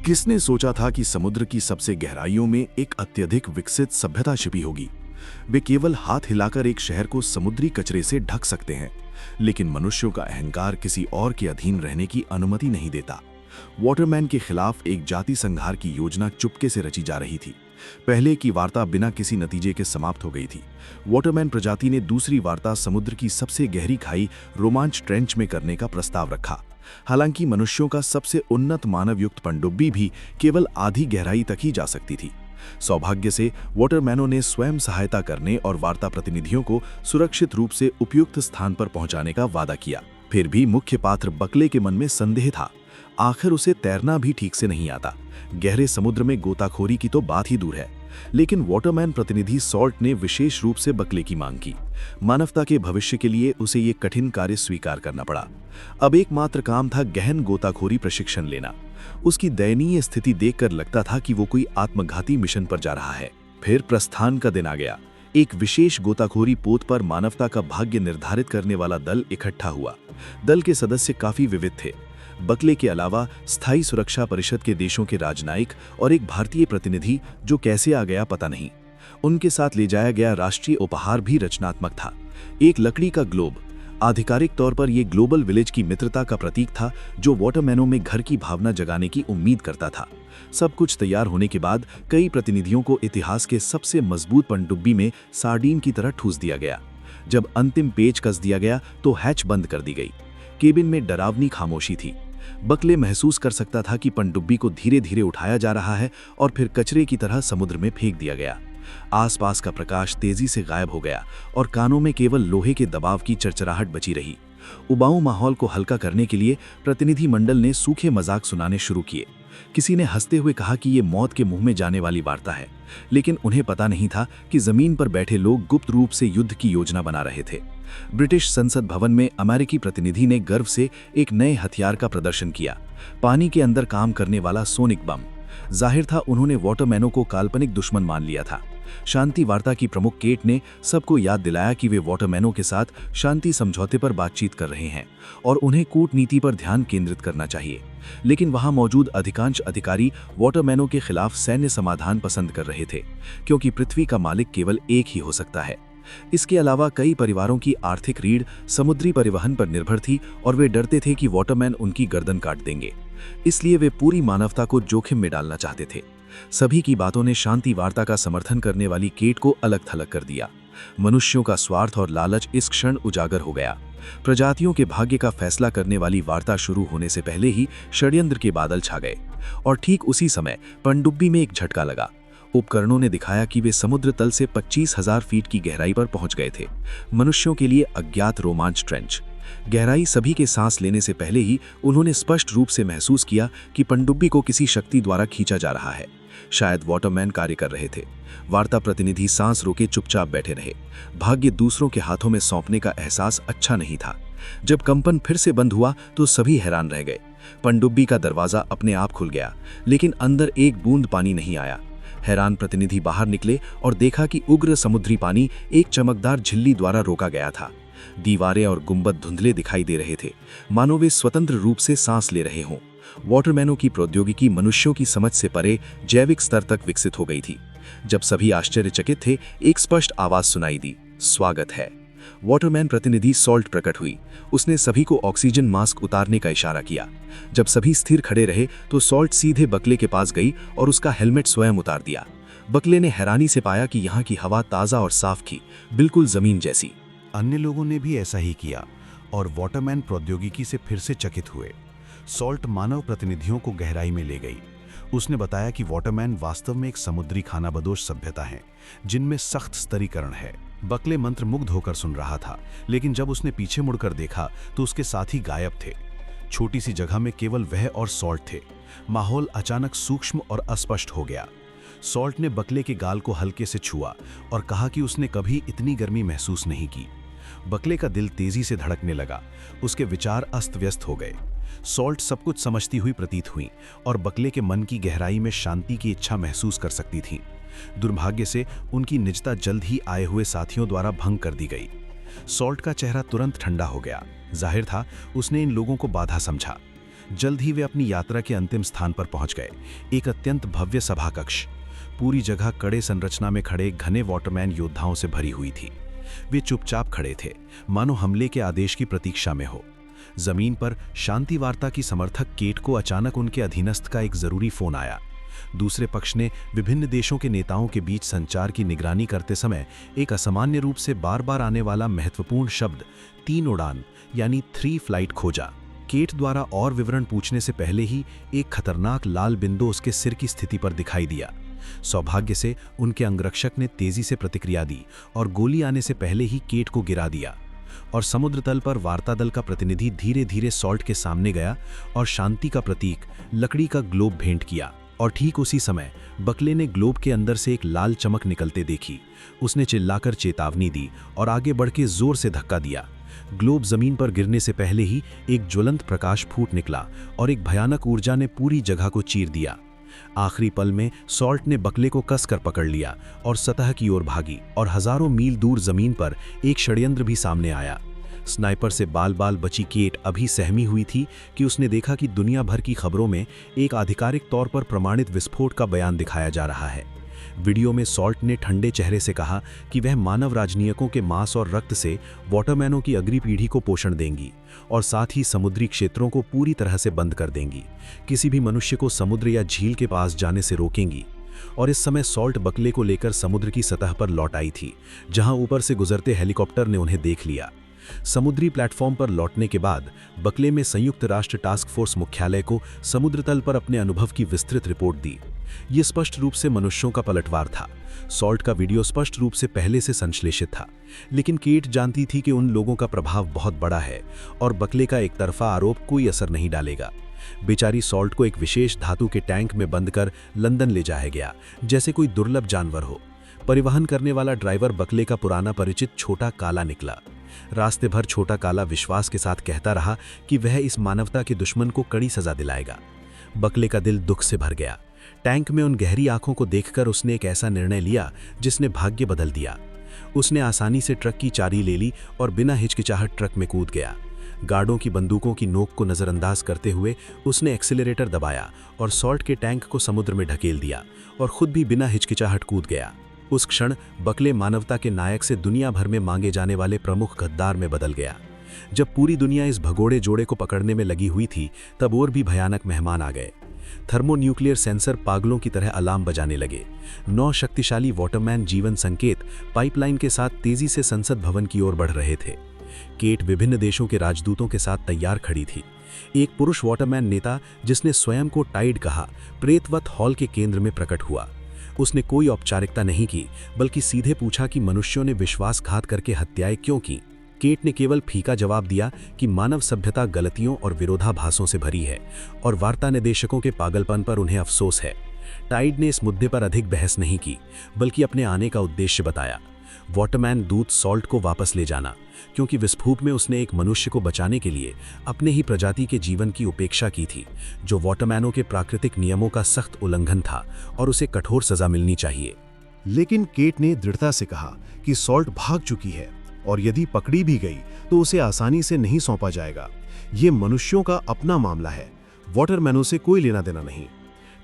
किसने सोचा था कि समुद्र की सबसे गहराइयों में एक अत्यधिक विकसित सभ्यता छिपी होगी। वे केवल हाथ हिलाकर एक शहर को समुद्री कचरे से ढक सकते हैं, लेकिन मनुष्यों का अहंकार किसी और के अधीन रहने की अनुमति नहीं देता। वाटरमैन के खिलाफ एक जाति संहार की योजना चुपके से रची जा रही थी। पहले की वार्ता बिना किसी नतीजे के समाप्त हो गई थी। वाटरमैन प्रजाति ने दूसरी वार्ता समुद्र की सबसे गहरी खाई रोमांच ट्रेंच में करने का प्रस्ताव रखा। हालांकि मनुष्यों का सबसे उन्नत मानवयुक्त पनडुब्बी भी केवल आधी गहराई तक ही जा सकती थी। सौभाग्य से वाटरमैनों ने स्वयं सहायता करने और वार्ता प्रतिनिधियों को सुरक्षित रूप से उपयुक्त स्थान पर पहुंचाने का वादा किया। फिर भी मुख्य पात्र बकले के मन में संदेह था। आखिर उसे तैरना भी ठीक से नहीं आता। गहरे समुद्र में गोताखोरी की तो बात ही दूर है। लेकिन वाटरमैन प्रतिनिधि सॉल्ट ने विशेष रूप से बकले की मांग की। मानवता के भविष्य के लिए उसे ये कठिन कार्य स्वीकार करना पड़ा। अब एकमात्र काम था गहन गोताखोरी प्रशिक्षण लेना। उसकी दयनीय स्थिति देखकर लगता था कि वो कोई आत्मघाती मिशन पर जा रहा है। फिर प्रस्थान का दिन आ गया। एक विशेष गोताखोरी पोत पर मानवता का भाग्य निर्धारित करने वाला दल इकट्ठा हुआ। दल के सदस्य काफी विविध थे। बकले के अलावा स्थायी सुरक्षा परिषद के देशों के राजनयिक और एक भारतीय प्रतिनिधि जो कैसे आ गया पता नहीं। उनके साथ ले जाया गया राष्ट्रीय उपहार भी रचनात्मक था। एक लकड़ी का ग्लोब। आधिकारिक तौर पर यह ग्लोबल विलेज की मित्रता का प्रतीक था, जो वाटरमैनों में घर की भावना जगाने की उम्मीद करता था। सब कुछ तैयार होने के बाद कई प्रतिनिधियों को इतिहास के सबसे मजबूत पनडुब्बी में सार्डीन की तरह ठूस दिया गया। जब अंतिम पेच कस दिया गया तो हैच बंद कर दी गई। केबिन में डरावनी खामोशी थी। बकले महसूस कर सकता था कि पनडुब्बी को धीरे धीरे उठाया जा रहा है और फिर कचरे की तरह समुद्र में फेंक दिया गया। आसपास का प्रकाश तेजी से गायब हो गया और कानों में केवल लोहे के दबाव की चरचराहट बची रही। उबाऊ माहौल को हल्का करने के लिए प्रतिनिधि मंडल ने सूखे मजाक सुनाने शुरू किए। किसी ने हंसते हुए कहा कि ये मौत के मुंह में जाने वाली वार्ता है, लेकिन उन्हें पता नहीं था कि जमीन पर बैठे लोग गुप्त रूप से युद्ध की योजना बना रहे थे। ब्रिटिश संसद भवन में अमेरिकी प्रतिनिधि ने गर्व से एक नए हथियार का प्रदर्शन किया, पानी के अंदर काम करने वाला सोनिक बम। जाहिर था उन्होंने वाटरमैनों को काल्पनिक दुश्मन मान लिया था। शांति वार्ता की प्रमुख केट ने सबको याद दिलाया कि वे वाटरमैनों के साथ शांति समझौते पर बातचीत कर रहे हैं और उन्हें कूटनीति पर ध्यान केंद्रित करना चाहिए। लेकिन वहां मौजूद अधिकांश अधिकारी वाटरमैनों के खिलाफ सैन्य समाधान पसंद कर रहे थे, क्योंकि पृथ्वी का मालिक केवल एक ही हो सकता है। इसके अलावा कई परिवारों की आर्थिक रीढ़ समुद्री परिवहन पर निर्भर थी और वे डरते थे कि वाटरमैन उनकी गर्दन काट देंगे। इसलिए वे पूरी मानवता को जोखिम में डालना चाहते थे। सभी की बातों ने शांति वार्ता का समर्थन करने वाली केट को अलग थलग कर दिया। मनुष्यों का स्वार्थ और लालच इस क्षण उजागर हो गया। प्रजातियों के भाग्य का फैसला करने वाली वार्ता शुरू होने से पहले ही षड्यंत्र के बादल छा गए और ठीक उसी समय पनडुब्बी में एक झटका लगा। उपकरणों ने दिखाया कि वे समुद्र तल से 25,000 फीट की गहराई पर पहुंच गए थे। मनुष्यों के लिए अज्ञात रोमांच ट्रेंच। गहराई सभी के सांस लेने से पहले ही उन्होंने स्पष्ट रूप से महसूस किया कि पनडुब्बी को किसी शक्ति द्वारा खींचा जा रहा है। शायद वाटरमैन कार्य कर रहे थे। वार्ता प्रतिनिधि सांस रोके चुपचाप बैठे रहे। भाग्य दूसरों के हाथों में सौंपने का एहसास अच्छा नहीं था। जब कंपन फिर से बंद हुआ तो सभी हैरान रह गए। पनडुब्बी का दरवाजा अपने आप खुल गया, लेकिन अंदर एक बूंद पानी नहीं आया। हैरान प्रतिनिधि बाहर निकले और देखा कि उग्र समुद्री पानी एक चमकदार झिल्ली द्वारा रोका गया था। दीवारें और गुंबद धुंधले दिखाई दे रहे थे, मानो वे स्वतंत्र रूप से सांस ले रहे हों। वाटरमैनों की प्रौद्योगिकी मनुष्यों की समझ से परे जैविक स्तर तक विकसित हो गई थी। जब सभी आश्चर्यचकित थे, एक स्पष्ट आवाज सुनाई दी, स्वागत है। वाटरमैन प्रतिनिधि सॉल्ट प्रकट हुई। उसने सभी को ऑक्सीजन मास्क उतारने का इशारा किया। जब सभी स्थिर खड़े रहे तो सॉल्ट सीधे बकले के पास गई और उसका हेलमेट स्वयं उतार दिया। बकले ने हैरानी से पाया कि यहाँ की हवा ताज़ा और साफ थी, बिल्कुल जमीन जैसी। अन्य लोगों ने भी ऐसा ही किया और वाटरमैन प्रौद्योगिकी से फिर से चकित हुए। सॉल्ट मानव प्रतिनिधियों को गहराई में ले गई। उसने बताया कि वाटरमैन वास्तव में एक समुद्री खानाबदोश सभ्यता है, जिनमें सख्त स्तरीकरण है। बकले मंत्रमुग्ध होकर सुन रहा था, लेकिन जब उसने पीछे मुड़कर देखा तो उसके साथी गायब थे। छोटी सी जगह में केवल वह और सॉल्ट थे। माहौल अचानक सूक्ष्म और अस्पष्ट हो गया। सॉल्ट ने बकले के गाल को हल्के से छुआ और कहा कि उसने कभी इतनी गर्मी महसूस नहीं की। बकले का दिल तेजी से धड़कने लगा। उसके विचार अस्त व्यस्त हो गए। सॉल्ट सब कुछ समझती हुई प्रतीत हुई और बकले के मन की गहराई में शांति की इच्छा महसूस कर सकती थी। दुर्भाग्य से उनकी निजता जल्द ही आए हुए साथियों द्वारा भंग कर दी गई। सॉल्ट का चेहरा तुरंत ठंडा हो गया। जाहिर था उसने इन लोगों को बाधा समझा। जल्द ही वे अपनी यात्रा के अंतिम स्थान पर पहुंच गए, एक अत्यंत भव्य सभा कक्ष। पूरी जगह कड़े संरचना में खड़े घने वॉटरमैन योद्धाओं से भरी हुई थी। वे चुपचाप खड़े थे, मानो हमले के आदेश की प्रतीक्षा में हो। जमीन पर शांति वार्ता की समर्थक केट को अचानक उनके अधीनस्थ का एक जरूरी फोन आया। दूसरे पक्ष ने विभिन्न देशों के नेताओं के बीच संचार की निगरानी करते समय एक असामान्य रूप से बार बार आने वाला महत्वपूर्ण शब्द 3 उड़ान यानी 3 फ्लाइट खोजा। केट द्वारा और विवरण पूछने से पहले ही एक खतरनाक लाल बिंदु उसके सिर की स्थिति पर दिखाई दिया। सौभाग्य से उनके अंगरक्षक ने तेजी से प्रतिक्रिया दी और गोली आने से पहले ही केट को गिरा दिया। और समुद्र तल पर वार्ता दल का प्रतिनिधि धीरे धीरे सॉल्ट के सामने गया और शांति का प्रतीक लकड़ी का ग्लोब भेंट किया। और ठीक उसी समय बकले ने ग्लोब के अंदर से एक लाल चमक निकलते देखी। उसने चिल्लाकर चेतावनी दी और आगे बढ़ के जोर से धक्का दिया। ग्लोब जमीन पर गिरने से पहले ही एक ज्वलंत प्रकाश फूट निकला और एक भयानक ऊर्जा ने पूरी जगह को चीर दिया। आखिरी पल में सॉल्ट ने बकले को कसकर पकड़ लिया और सतह की ओर भागी, और हजारों मील दूर जमीन पर एक षड्यंत्र भी सामने आया। स्नाइपर से बाल बाल बची केट अभी सहमी हुई थी कि उसने देखा कि दुनिया भर की खबरों में एक आधिकारिक तौर पर प्रमाणित विस्फोट का बयान दिखाया जा रहा है। वीडियो में सॉल्ट ने ठंडे चेहरे से कहा कि वह मानव राजनीयकों के मांस और रक्त से वॉटरमैनों की अगली पीढ़ी को पोषण देंगी और साथ ही समुद्री क्षेत्रों को पूरी तरह से बंद कर देंगी, किसी भी मनुष्य को समुद्र या झील के पास जाने से रोकेंगी। और इस समय सॉल्ट बकले को लेकर समुद्र की सतह पर लौट आई थी, जहां ऊपर से गुजरते हेलीकॉप्टर ने उन्हें देख लिया। समुद्री प्लेटफॉर्म पर लौटने के बाद बकले में संयुक्त राष्ट्र टास्क फोर्स मुख्यालय को समुद्र तल पर अपने अनुभव की विस्तृत रिपोर्ट दी। ये स्पष्ट रूप से मनुष्यों का पलटवार था। सॉल्ट का वीडियो स्पष्ट रूप से पहले से संश्लेषित था, लेकिन केट जानती थी कि उन लोगों का प्रभाव बहुत बड़ा है और बकले का एकतरफा आरोप कोई असर नहीं डालेगा। बेचारी सॉल्ट को एक विशेष धातु के टैंक में बंद कर लंदन ले जाया गया, जैसे कोई दुर्लभ जानवर हो। परिवहन करने वाला ड्राइवर बकले का पुराना परिचित छोटा काला निकला। रास्ते भर छोटा काला विश्वास के साथ कहता रहा कि वह इस मानवता के दुश्मन को कड़ी सजा दिलाएगा। बकले का दिल दुख से भर गया। टैंक में उन गहरी आंखों को देखकर उसने एक ऐसा निर्णय लिया जिसने भाग्य बदल दिया। उसने आसानी से ट्रक की चाबी ले ली और बिना हिचकिचाहट ट्रक में कूद गया। गार्डों की बंदूकों की नोक को नजरअंदाज करते हुए उसने एक्सीलरेटर दबाया और सॉल्ट के टैंक को समुद्र में ढकेल दिया और खुद भी बिना हिचकिचाहट कूद गया। उस क्षण बकले मानवता के नायक से दुनिया भर में मांगे जाने वाले प्रमुख गद्दार में बदल गया। जब पूरी दुनिया इस भगोड़े जोड़े को पकड़ने में लगी हुई थी, तब और भी भयानक मेहमान आ गए। थर्मोन्यूक्लियर सेंसर पागलों की तरह अलार्म बजाने लगे। 9 शक्तिशाली वॉटरमैन जीवन संकेत पाइपलाइन के साथ तेजी से संसद भवन की ओर बढ़ रहे थे। केट विभिन्न देशों के राजदूतों के साथ तैयार खड़ी थी। एक पुरुष वॉटरमैन नेता, जिसने स्वयं को टाइड कहा, प्रेतवत हॉल के केंद्र में प्रकट हुआ। उसने कोई औपचारिकता नहीं की, बल्कि सीधे पूछा कि मनुष्यों ने विश्वासघात करके हत्याएं क्यों की। केट ने केवल फीका जवाब दिया कि मानव सभ्यता गलतियों और विरोधाभासों से भरी है और वार्ता निदेशकों के पागलपन पर उन्हें अफसोस है। टाइड ने इस मुद्दे पर अधिक बहस नहीं की, बल्कि अपने आने का उद्देश्य बताया। वॉटरमैन दूत सॉल्ट को वापस ले जाना, क्योंकि विस्फोट में उसने एक मनुष्य को बचाने के लिए अपने ही प्रजाति के जीवन की उपेक्षा की थी, जो वॉटरमैनों के प्राकृतिक नियमों का सख्त उल्लंघन था और उसे कठोर सजा मिलनी चाहिए। लेकिन केट ने दृढ़ता से कहा कि सॉल्ट भाग चुकी है और यदि पकड़ी भी गई तो उसे आसानी से नहीं सौंपा जाएगा। ये मनुष्यों का अपना मामला है, वॉटरमैनों से कोई लेना देना नहीं।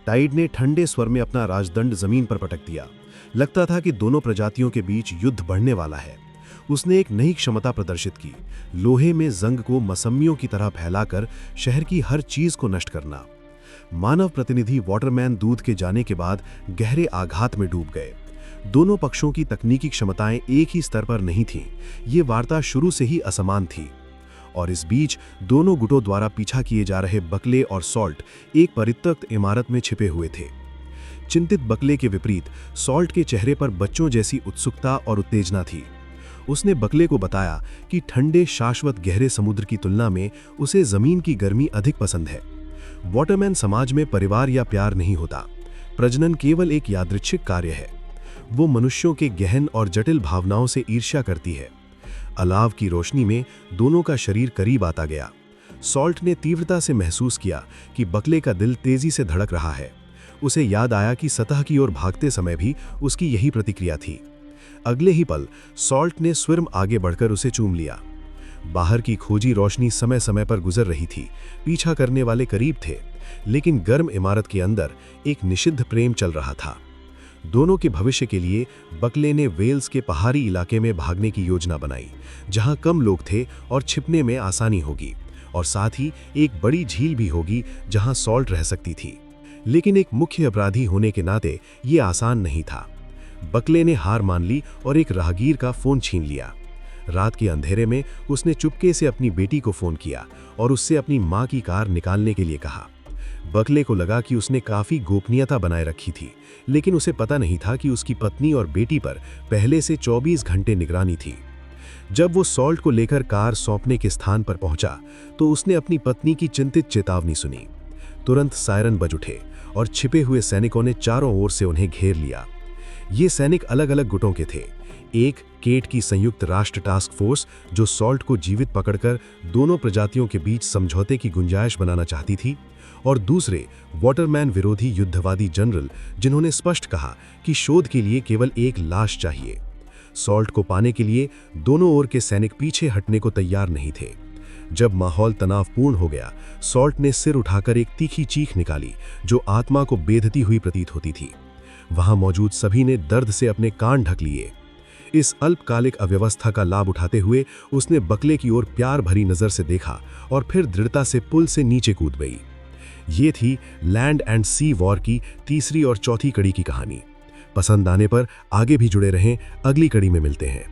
टाइड ने ठंडे स्वर में अपना राजदंड जमीन पर पटक दिया। लगता था कि दोनों प्रजातियों के बीच युद्ध बढ़ने वाला है। उसने एक नई क्षमता प्रदर्शित की, लोहे में जंग को मसम्मियों की तरह फैलाकर शहर की हर चीज को नष्ट करना। मानव प्रतिनिधि वॉटरमैन दूत के जाने के बाद गहरे आघात में डूब गए। दोनों पक्षों की तकनीकी क्षमताएं एक ही स्तर पर नहीं थीं। ये वार्ता शुरू से ही असमान थी। और इस बीच दोनों गुटों द्वारा पीछा किए जा रहे बकले और सॉल्ट एक परित्यक्त इमारत में छिपे हुए थे। चिंतित बकले के विपरीत सॉल्ट के चेहरे पर बच्चों जैसी उत्सुकता और उत्तेजना थी। उसने बकले को बताया कि ठंडे शाश्वत गहरे समुद्र की तुलना में उसे जमीन की गर्मी अधिक पसंद है। वॉटरमैन समाज में परिवार या प्यार नहीं होता, प्रजनन केवल एक यादृच्छिक कार्य है। वो मनुष्यों के गहन और जटिल भावनाओं से ईर्ष्या करती है। अलाव की रोशनी में दोनों का शरीर करीब आता गया। सॉल्ट ने तीव्रता से महसूस किया कि बकले का दिल तेजी से धड़क रहा है। उसे याद आया कि सतह की ओर भागते समय भी उसकी यही प्रतिक्रिया थी। अगले ही पल सॉल्ट ने स्वयं आगे बढ़कर उसे चूम लिया। बाहर की खोजी रोशनी समय समय पर गुजर रही थी, पीछा करने वाले करीब थे, लेकिन गर्म इमारत के अंदर एक निषिद्ध प्रेम चल रहा था। दोनों के भविष्य के लिए बकले ने वेल्स के पहाड़ी इलाके में भागने की योजना बनाई, जहां कम लोग थे और छिपने में आसानी होगी, और साथ ही एक बड़ी झील भी होगी जहां सॉल्ट रह सकती थी। लेकिन एक मुख्य अपराधी होने के नाते ये आसान नहीं था। बकले ने हार मान ली और एक राहगीर का फोन छीन लिया। रात के अंधेरे में उसने चुपके से अपनी बेटी को फोन किया और उससे अपनी मां की कार निकालने के लिए कहा। बकले को लगा कि उसने काफी गोपनीयता बनाए रखी थी, लेकिन उसे पता नहीं था कि उसकी पत्नी और बेटी पर पहले से 24 घंटे निगरानी थी। जब वो सॉल्ट को लेकर कार सौंपने के स्थान पर पहुंचा तो उसने अपनी पत्नी की चिंतित चेतावनी सुनी। तुरंत सायरन बज उठे और छिपे हुए सैनिकों ने चारों ओर से उन्हें घेर लिया। ये सैनिक अलग अलग गुटों के थे। एक केट की संयुक्त राष्ट्र टास्क फोर्स, जो सॉल्ट को जीवित पकड़कर दोनों प्रजातियों के बीच समझौते की गुंजाइश बनाना चाहती थी, और दूसरे वाटरमैन विरोधी युद्धवादी जनरल, जिन्होंने स्पष्ट कहा कि शोध के लिए केवल एक लाश चाहिए। सॉल्ट को पाने के लिए दोनों ओर के सैनिक पीछे हटने को तैयार नहीं थे। जब माहौल तनावपूर्ण हो गया, सॉल्ट ने सिर उठाकर एक तीखी चीख निकाली जो आत्मा को बेधती हुई प्रतीत होती थी। वहां मौजूद सभी ने दर्द से अपने कान ढक लिए। इस अल्पकालिक अव्यवस्था का लाभ उठाते हुए उसने बकले की ओर प्यार भरी नजर से देखा और फिर दृढ़ता से पुल से नीचे कूद गई। ये थी लैंड एंड सी वॉर की तीसरी और चौथी कड़ी की कहानी। पसंद आने पर आगे भी जुड़े रहें, अगली कड़ी में मिलते हैं।